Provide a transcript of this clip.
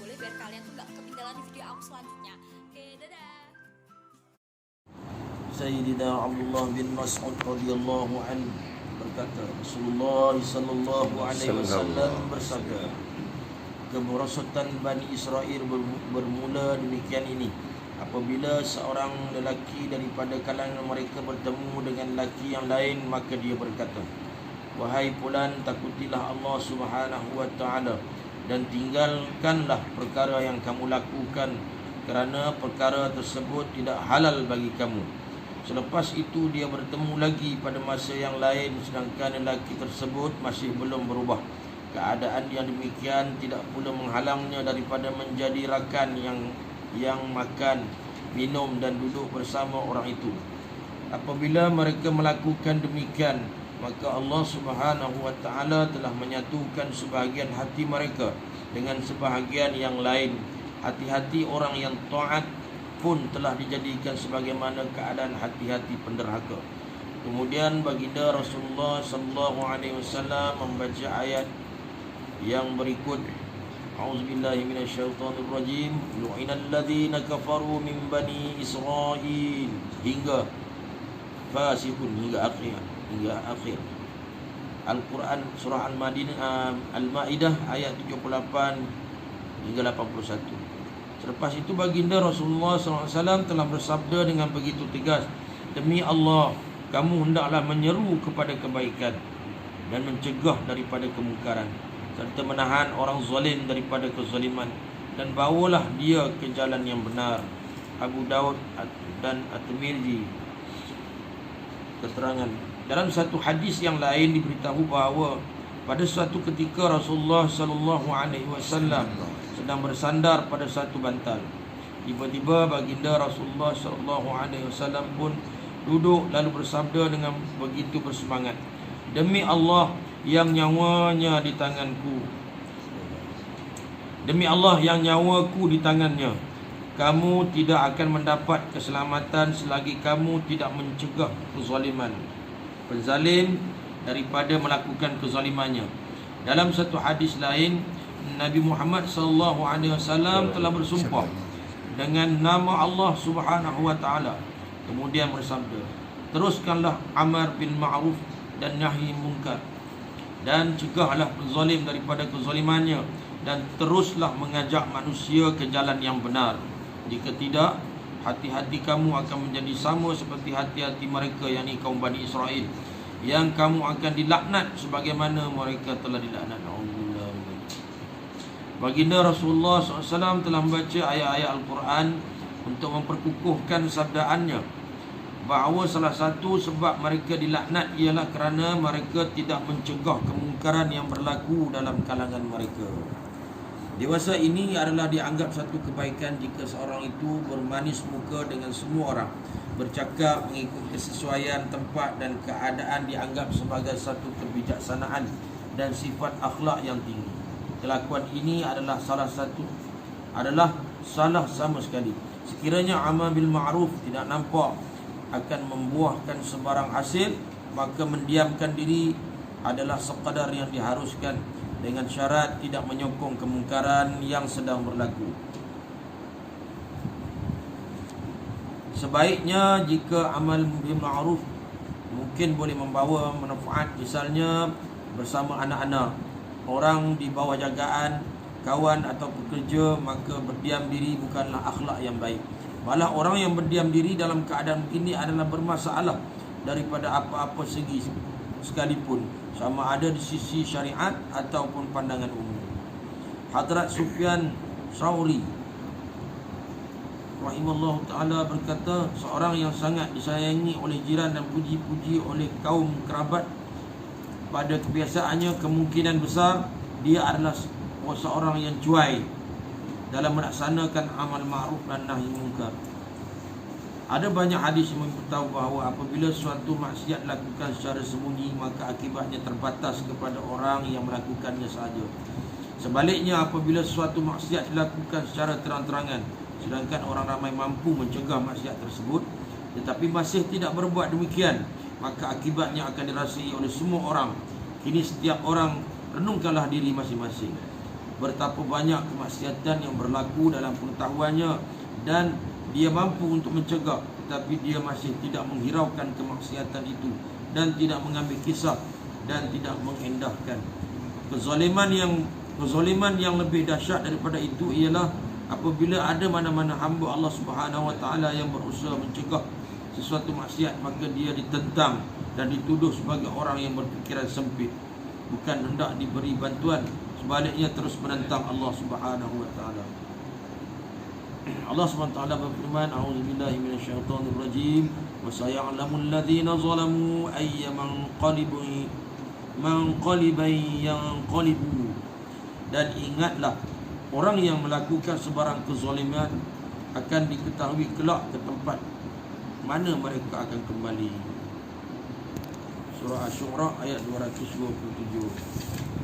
boleh biar kalian tuh nggak ketinggalan video aku selanjutnya. Oke, dadah. Sayyidina Abdullah bin Mas'ud radhiyallahu anhu berkata, Rasulullah sallallahu alaihi wasallam bersabda, kemerosotan Bani Israel bermula demikian ini, apabila seorang lelaki daripada kalangan mereka bertemu dengan lelaki yang lain, maka dia berkata, wahai fulan, takutilah Allah Subhanahu wa taala dan tinggalkanlah perkara yang kamu lakukan, kerana perkara tersebut tidak halal bagi kamu. Selepas itu dia bertemu lagi pada masa yang lain, sedangkan lelaki tersebut masih belum berubah. Keadaan yang demikian tidak pula menghalangnya daripada menjadi rakan yang makan, minum dan duduk bersama orang itu. Apabila mereka melakukan demikian, maka Allah Subhanahu wa taala telah menyatukan sebahagian hati mereka dengan sebahagian yang lain. Hati-hati orang yang taat pun telah dijadikan sebagaimana keadaan hati-hati penderhaka. Kemudian baginda Rasulullah sallallahu alaihi wasallam membaca ayat yang berikut, A'udzubillahi minasyaitonirrajim, lu'inal ladzina kafaru min bani Israil, hingga fasiqun, hingga akhir Al-Quran surah Al-Maidah ayat 78 hingga 81. Selepas itu baginda Rasulullah SAW telah bersabda dengan begitu tegas, demi Allah, kamu hendaklah menyeru kepada kebaikan dan mencegah daripada kemungkaran, serta menahan orang zalim daripada kezaliman, dan bawalah dia ke jalan yang benar. Abu Daud dan At-Tirmizi. Keterangan dalam satu hadis yang lain diberitahu bahawa pada suatu ketika Rasulullah sallallahu alaihi wasallam sedang bersandar pada satu bantal. Tiba-tiba baginda Rasulullah sallallahu alaihi wasallam pun duduk lalu bersabda dengan begitu bersemangat, demi Allah yang nyawanya di tanganku, demi Allah yang nyawaku di tangannya, kamu tidak akan mendapat keselamatan selagi kamu tidak mencegah kezaliman penzalim daripada melakukan kezalimannya. Dalam satu hadis lain, Nabi Muhammad sallallahu alaihi wasallam telah bersumpah dengan nama Allah Subhanahu wa taala, kemudian bersabda, teruskanlah amar bil ma'ruf dan nahi munkar, dan cegahlah penzalim daripada kezalimannya, dan teruslah mengajak manusia ke jalan yang benar. Jika tidak, hati-hati kamu akan menjadi sama seperti hati-hati mereka, yakni kaum Bani Israel, yang kamu akan dilaknat sebagaimana mereka telah dilaknat. Baginda Rasulullah SAW telah membaca ayat-ayat Al-Quran untuk memperkukuhkan sabdaannya bahawa salah satu sebab mereka dilaknat ialah kerana mereka tidak mencegah kemungkaran yang berlaku dalam kalangan mereka. Dewasa ini adalah dianggap satu kebaikan jika seorang itu bermanis muka dengan semua orang, bercakap mengikut kesesuaian tempat dan keadaan dianggap sebagai satu kebijaksanaan dan sifat akhlak yang tinggi. Kelakuan ini adalah salah sama sekali. Sekiranya amal bil ma'ruf tidak nampak akan membuahkan sebarang hasil, maka mendiamkan diri adalah sekadar yang diharuskan, dengan syarat tidak menyokong kemungkaran yang sedang berlaku. Sebaiknya jika amal bil ma'ruf mungkin boleh membawa manfaat, misalnya bersama anak-anak, orang di bawah jagaan, kawan atau pekerja, maka berdiam diri bukanlah akhlak yang baik. Malah orang yang berdiam diri dalam keadaan begini adalah bermasalah daripada apa-apa segi sekalipun, sama ada di sisi syariat ataupun pandangan umum. Hadrat Sufyan Tsauri rahimahullah ta'ala berkata, seorang yang sangat disayangi oleh jiran dan puji-puji oleh kaum kerabat, pada kebiasaannya kemungkinan besar dia adalah seorang yang cuai dalam melaksanakan amal ma'ruf dan nahi munkar. Ada banyak hadis yang memberitahu bahawa apabila suatu maksiat dilakukan secara sembunyi, maka akibatnya terbatas kepada orang yang melakukannya sahaja. Sebaliknya, apabila suatu maksiat dilakukan secara terang-terangan, sedangkan orang ramai mampu mencegah maksiat tersebut, tetapi masih tidak berbuat demikian, maka akibatnya akan dirasai oleh semua orang. Kini setiap orang renungkanlah diri masing-masing. betapa banyak kemaksiatan yang berlaku dalam pengetahuannya dan dia mampu untuk mencegah, tetapi dia masih tidak menghiraukan kemaksiatan itu dan tidak mengambil kisah dan tidak mengendahkan. Kezaliman yang lebih dahsyat daripada itu ialah apabila ada mana-mana hamba Allah Subhanahu wa taala yang berusaha mencegah sesuatu maksiat, maka dia ditentang dan dituduh sebagai orang yang berfikiran sempit, bukan hendak diberi bantuan, sebaliknya terus menentang Allah Subhanahu wa taala. Allah Subhanahu wa taala berfirman, a'udzubillahi minasyaitonir rajim, wa saya'lamul ladzina zalamu ayyaman manqaliban yanqalibu. Dan ingatlah, orang yang melakukan sebarang kezaliman akan diketahui kelak ke tempat mana mereka akan kembali. Surah Asy-Syu'ara ayat 227.